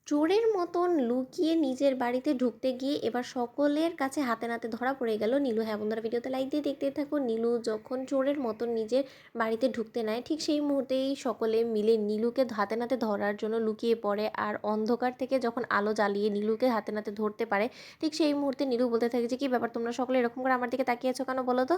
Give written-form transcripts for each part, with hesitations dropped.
চোরের মতন লুকিয়ে নিজের বাড়িতে ঢুকতে গিয়ে এবার সকলের কাছে হাতে নাতে ধরা পড়ে গেল নীলু। হ্যাঁ বন্ধুরা, ভিডিওতে লাইক দিয়ে দেখতে থাকো। নীলু যখন চোরের মতন নিজের বাড়িতে ঢুকতে নেয়, ঠিক সেই মুহূর্তেই সকলে মিলে নীলুকে হাতে নাতে ধরার জন্য লুকিয়ে পড়ে। আর অন্ধকার থেকে যখন আলো জ্বালিয়ে নীলুকে হাতে নাতে ধরতে পারে, ঠিক সেই মুহূর্তে নীলু বলতে থাকে যে, কী ব্যাপার, তোমরা সকলে এরকম করে আমার দিকে তাকিয়ে আছো কেন বলো তো?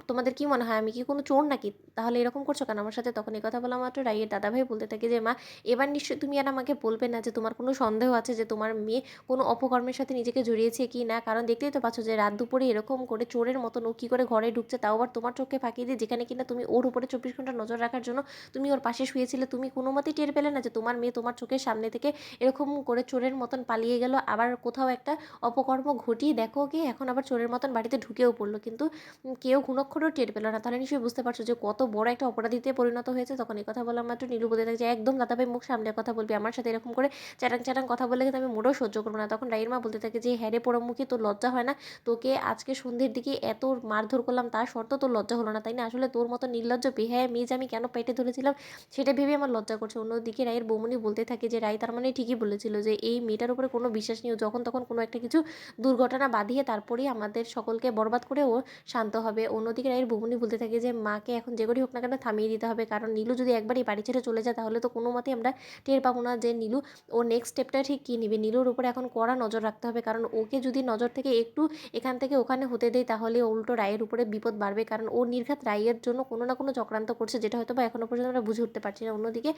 তোমাদের কি মনে হয় আমি কি কোনো চোর নাকি? তাহলে এরকম করছো কেন আমার সাথে? তখন এই কথা বলা মাত্র রাইয়ের দাদাভাই বলতে থাকে যে, মা, এবার নিশ্চয়ই তুমি আর আমাকে বলবে না যে তোমার কোনো সন্দেহ আছে যে তোমার মেয়ে কোনো অপকর্মের সাথে নিজেকে জড়িয়েছে কি না? কারণ দেখতেই তো পাচ্ছ যে রাত দুপুরে এরকম করে চোরের মতন ও কী করে ঘরে ঢুকছে, তাও আবার তোমার চোখে ফাঁকি দিয়ে, যেখানে কিনা তুমি ওর উপরে 24 ঘন্টা নজর রাখার জন্য তুমি ওর পাশে শুয়েছিলে। তুমি কোনো মতেই টের পেলে না যে তোমার মেয়ে তোমার চোখের সামনে থেকে এরকম করে চোরের মতন পালিয়ে গেল, আবার কোথাও একটা অপকর্ম ঘটিয়ে দেখো ওকে এখন আবার চোরের মতন বাড়িতে ঢুকেও পড়লো, কিন্তু কেউ ঘুণক্ষরও টের পেলো না। তাহলে নিশ্চয়ই বুঝতে পারছো যে কত বড় একটা অপরাধীতে পরিণত হয়েছে। তখন এই কথা বলা মাত্র নীলু বলতে থাকে যে, একদম দাদাভাই, মুখ সামনে কথা বলবি, আমার সাথে এরকম করে চ্যাটাং চ্যাটাং কথা বললে কিন্তু আমি মোটেও সহ্য করবো না। তখন রাইয়ের মা বলতে থাকে যে, হ্যাঁ রে পোড়ামুখী, তোর লজ্জা হয় না? তোকে আজকে সন্ধ্যের দিকে এত মারধর করলাম, তার সত্ত্বেও তোর লজ্জা হলো না, তাই না? আসলে তোর মতো নির্লজ্জ বেহায়া মেয়ে যে আমি কেন পেটে ধরেছিলাম সেটা ভেবে আমার লজ্জা করছে। অন্যদিকে রায়ের বৌমনি বলতে থাকে যে, রায় তার মানে ঠিকই বলেছিল যে এই মেয়েটার উপরে কোনো বিশ্বাস নেই, যখন তখন কোনো একটা কিছু দুর্ঘটনা বাঁধিয়ে তারপরেই আমাদের সকলকে বরবাদ করে ও শান্ত হবে। অন্যদিকে রায়ের বৌমনি বলতে থাকে যে, মাকে এখন যে করেই হোক না কেন থামিয়ে দিতে হবে, কারণ নীলু যদি একবারই বাড়ি ছেড়ে চলে যায় তাহলে তো কোনো মতেই আমরা টের পাবো না যে নীলু ও নেক্সট স্টেপটা ঠিক কী নিবে। নীলুর উপরে এখন কড়া নজর রাখতে হবে, কারণ ওকে যদি নজর থেকে একটু এখান থেকে ওখানে হতে দেয় তাহলে উল্টো রায়ের উপরে বিপদ বাড়বে, কারণ ও নির্ঘাত রায়ের জন্য কোনো না কোনো চক্রান্ত করছে, যেটা হয়তো বা এখনও পর্যন্ত আমরা বুঝে উঠতে পারছি না। অন্যদিকে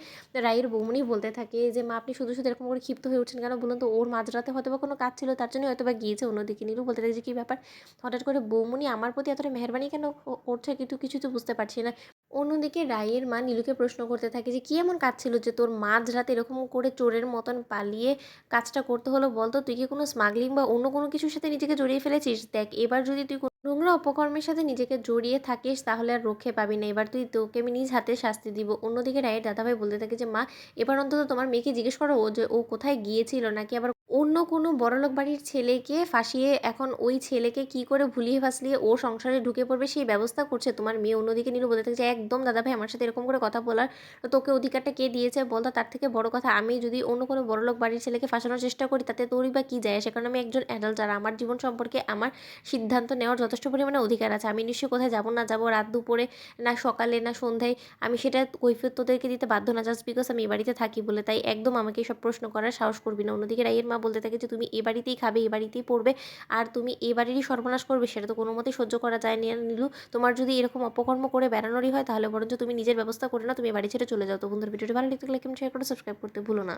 রায়ের বৌমনি বলতে থাকে যে, মা, আপনি শুধু শুধু এরকম করে ক্ষিপ্ত হয়ে উঠছেন কেন বলুন তো? ওর মাঝরাতে হয়তো বা কোনো কাজ ছিল, তার জন্যই হয়তো বা গিয়েছে। অন্যদিকে নীলু বলতে থাকে যে, কী ব্যাপার, হঠাৎ করে বৌমনি আমার প্রতি এতটা মেহরবানি কেন করছে, কিন্তু কিছু তো বুঝতে পারছি না। অন্যদিকে রাইয়ের মা নীলুকে প্রশ্ন করতে থাকে যে, কী এমন কাজ ছিল যে তোর মাঝরাতে এরকম করে চোরের মতন পালিয়ে কাজটা করতে হলো বলতো? তুই কি কোনো স্মাগলিং বা অন্য কোনো কিছুর সাথে নিজেকে জড়িয়ে ফেলেছিস? দেখ, এবার যদি তুই কোনো নোংরা অপকর্মের সাথে নিজেকে জড়িয়ে থাকিস তাহলে আর রক্ষে পাবি না। এবার তোকে আমি নিজ হাতে শাস্তি দিব। অন্যদিকে রায়ের দাদাভাই বলতে থাকে যে, মা, এবার অন্তত তোমার মেয়েকে জিজ্ঞেস করো ও যে ও কোথায় গিয়েছিল, নাকি আবার অন্য কোনো বড়লোক বাড়ির ছেলেকে ফাঁসিয়ে এখন ওই ছেলেকে কি করে ভুলিয়ে ফাসলিয়ে ও সংসারে ঢুকে পড়বে সেই ব্যবস্থা করছে তোমার মেয়ে। অন্যদিকে নীলু বলতে থাকে যে, একদম দাদাভাই, আমার সাথে এরকম করে কথা বলার তোকে অধিকারটা কে দিয়েছে বলতো? তার থেকে বড় কথা, আমি যদি অন্য কোনো বড়লোক বাড়ির ছেলেকে ফাঁসানোর চেষ্টা করি তাতে তোরই বা কী যায় আসে? কারণ আমি একজন অ্যাডাল্ট, আর আমার জীবন সম্পর্কে আমার সিদ্ধান্ত নেওয়ার যথেষ্ট পরিমাণে অধিকার আছে। আমি নিশ্চয়ই কোথায় যাবো না যাবো, রাত দুপুরে না সকালে না সন্ধ্যায়, আমি সেটা কৈফিয়ত তোদেরকে দিতে বাধ্য না, জাস্ট বিকজ আমি এ বাড়িতে থাকি বলে। তাই একদম আমাকে এসব প্রশ্ন করার সাহস করবি না। অন্যদিকে রাইয়ের মা বলতে থাকে যে, তুমি এ বাড়িতেই খাবে, এ বাড়িতেই পড়বে, আর তুমি এ বাড়িরই সর্বনাশ করবে, সেটা তো কোনো মতেই সহ্য করা যায় না নীলু। তোমার যদি এরকম অপকর্ম করে বেড়ানোরই হয় তাহলে বরঞ্চ তুমি নিজের ব্যবস্থা করে নাও, তুমি এ বাড়ি ছেড়ে চলে যাও। তো বন্ধুর ভিডিওটি ভালো লাগলে লাইক, কমেন্ট, শেয়ার করে সাবস্ক্রাইব করতে ভুলো না।